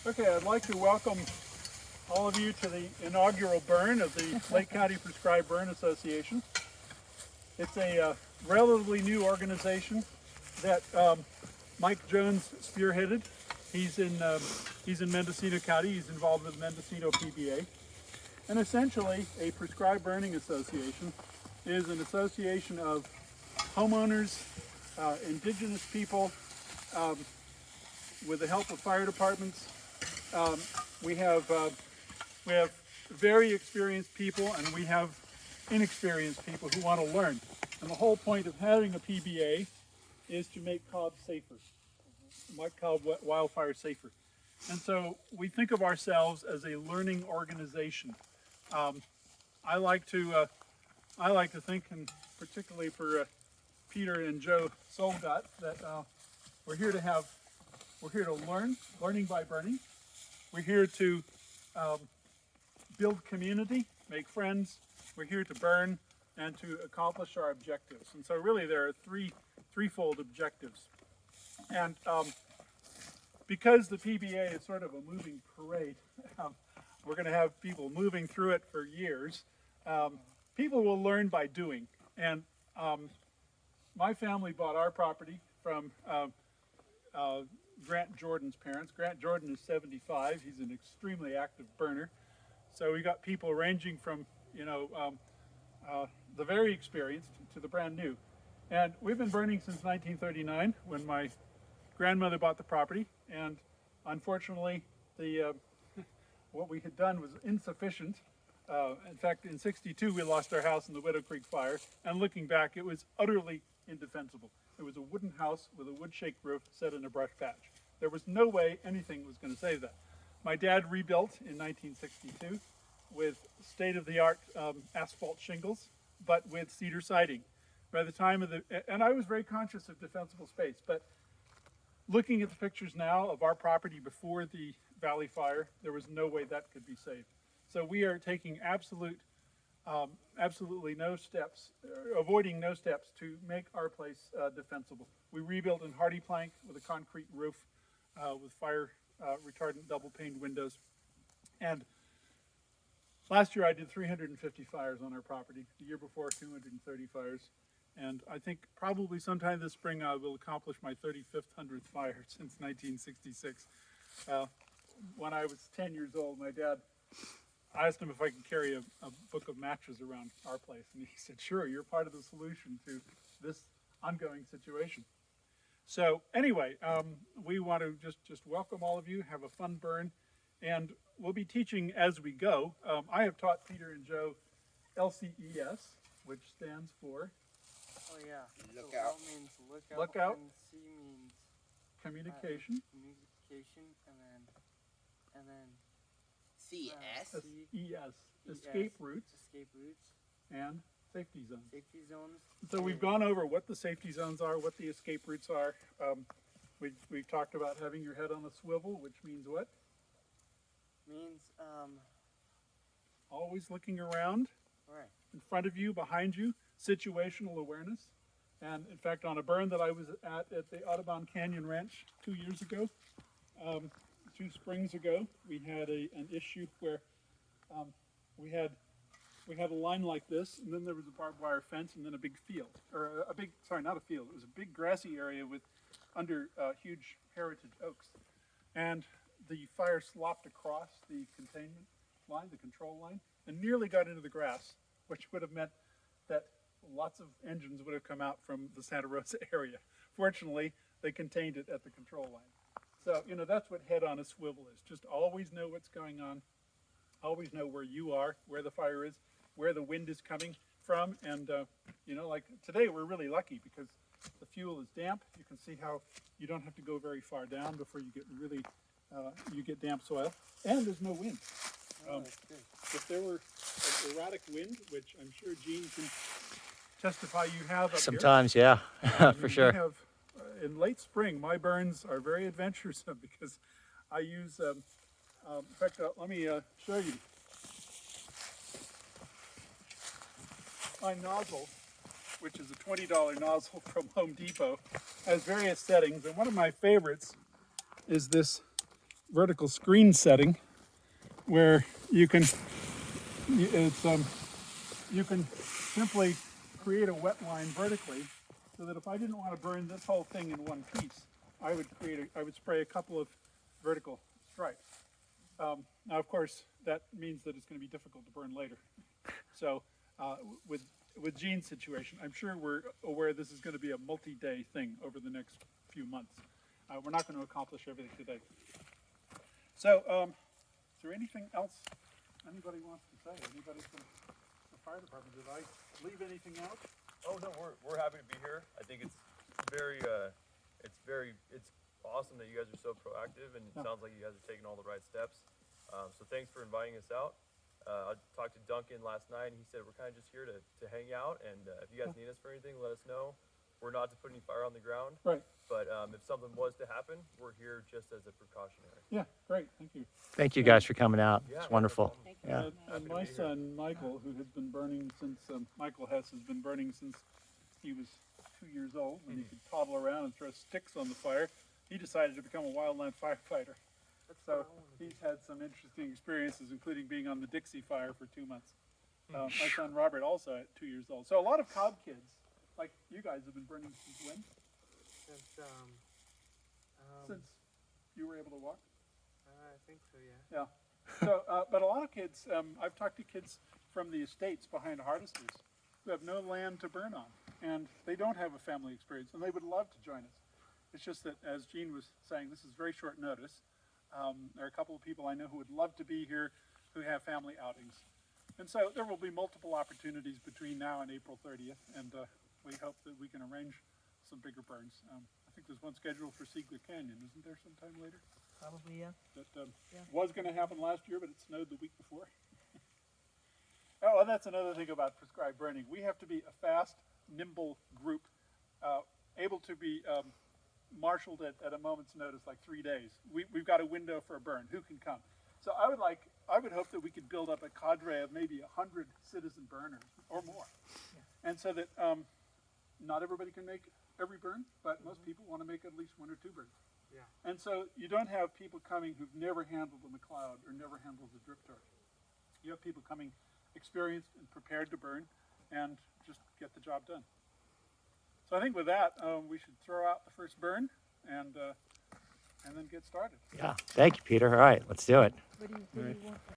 Okay, I'd like to welcome all of you to the inaugural burn of the Lake County Prescribed Burn Association. It's a relatively new organization that Mike Jones spearheaded. He's in Mendocino County. He's involved with Mendocino PBA. And essentially, a prescribed burning association is an association of homeowners, indigenous people, with the help of fire departments. We have very experienced people, and we have inexperienced people who want to learn. And the whole point of having a PBA is to make Cobb safer, make Cobb wildfire safer. And so we think of ourselves as a learning organization. I like to think, and particularly for Peter and Joe Solgat, that we're here to learn, learning by burning. We're here to build community, make friends. We're here to burn and to accomplish our objectives. And so really there are threefold objectives. And because the PBA is sort of a moving parade, we're going to have people moving through it for years. People will learn by doing. And my family bought our property from Grant Jordan's parents. Grant Jordan is 75. He's an extremely active burner. So we got people ranging from, the very experienced to the brand new. And we've been burning since 1939 when my grandmother bought the property. And unfortunately, what we had done was insufficient. In fact, in '62, we lost our house in the Widow Creek fire. And looking back, it was utterly indefensible. It was a wooden house with a wood shake roof set in a brush patch. There was no way anything was going to save that. My dad rebuilt in 1962 with state-of-the-art asphalt shingles, but with cedar siding. By the time of and I was very conscious of defensible space, but looking at the pictures now of our property before the Valley Fire, there was no way that could be saved. So we are taking absolutely no steps, avoiding no steps to make our place defensible. We rebuilt in hardy plank with a concrete roof with fire retardant double paned windows. And last year I did 350 fires on our property. The year before, 230 fires. And I think probably sometime this spring I will accomplish my 35th, 100th fire since 1966. When I was 10 years old, my dad, I asked him if I could carry a book of matches around our place. And he said, sure, you're part of the solution to this ongoing situation. So anyway, we want to just welcome all of you, have a fun burn, and we'll be teaching as we go. I have taught Peter and Joe LCES, which stands for... Oh yeah. Look so out. L means Look out. and C means communication. Communication, and then CS. ES, escape routes, and safety zones. Safety zones. So we've gone over what the safety zones are, what the escape routes are. We've talked about having your head on a swivel, which means what? Means Always looking around, right. in front of you, behind you, situational awareness. And in fact, on a burn that I was at the Audubon Canyon Ranch 2 years ago, 2 springs ago, we had an issue where we had a line like this, and then there was a barbed wire fence, and then a big field, or not a field, it was a big grassy area with under huge heritage oaks. And the fire slopped across the containment line, the control line, and nearly got into the grass, which would have meant that lots of engines would have come out from the Santa Rosa area. Fortunately, they contained it at the control line. So, that's what head on a swivel is. Just always know what's going on, always know where you are, where the fire is, where the wind is coming from. And, like today, we're really lucky because the fuel is damp. You can see how you don't have to go very far down before you get really, you get damp soil. And there's no wind. If there were an erratic wind, which I'm sure Gene can testify you have up Sometimes, here. yeah, for sure. Have, in late spring, my burns are very adventuresome because I use, in fact, let me show you. My nozzle, which is a $20 nozzle from Home Depot, has various settings, and one of my favorites is this vertical screen setting where you can you can simply create a wet line vertically, so that if I didn't want to burn this whole thing in one piece, I would spray a couple of vertical stripes. Now, of course, that means that it's going to be difficult to burn later. So, with Gene's situation, I'm sure we're aware this is going to be a multi-day thing over the next few months. We're not going to accomplish everything today. So, is there anything else anybody wants to say? Anybody from the fire department? Did I leave anything out? Oh no, we're happy to be here. I think it's awesome that you guys are so proactive, and it sounds like you guys are taking all the right steps. So thanks for inviting us out. I talked to Duncan last night, and he said we're kind of just here to hang out, and if you guys need us for anything, let us know. We're not to put any fire on the ground, Right. but if something was to happen, we're here just as a precautionary. Yeah, great, thank you. Thank you guys for coming out. Yeah, It's wonderful. no Yeah. And my son, Michael, who has been burning since, Michael Hess has been burning since he was 2 years old, when he could toddle around and throw sticks on the fire. He decided to become a wildland firefighter. So he's had some interesting experiences, including being on the Dixie fire for 2 months. My son Robert also at 2 years old. So a lot of Cobb kids, like you guys, have been burning since when? Since you were able to walk? I think so, yeah. Yeah. So, but a lot of kids, I've talked to kids from the estates behind harvesters who have no land to burn on, and they don't have a family experience, and they would love to join us. It's just that, as Gene was saying, this is very short notice. There are a couple of people I know who would love to be here who have family outings. And so there will be multiple opportunities between now and April 30th, and we hope that we can arrange some bigger burns. I think there's one scheduled for Secret Canyon, isn't there, sometime later? Probably, yeah. That was going to happen last year, but it snowed the week before. Oh, and that's another thing about prescribed burning. We have to be a fast, nimble group, able to be marshaled at a moment's notice, like 3 days. We've got a window for a burn. Who can come? So I would hope that we could build up a cadre of maybe 100 citizen burners or more, and so that not everybody can make every burn, but most people want to make at least 1 or 2 burns. Yeah. And so you don't have people coming who've never handled a McLeod or never handled a drip torch. You have people coming experienced and prepared to burn and just get the job done. So I think with that, we should throw out the first burn and then get started. Yeah. Thank you, Peter. All right, let's do it. What do you want?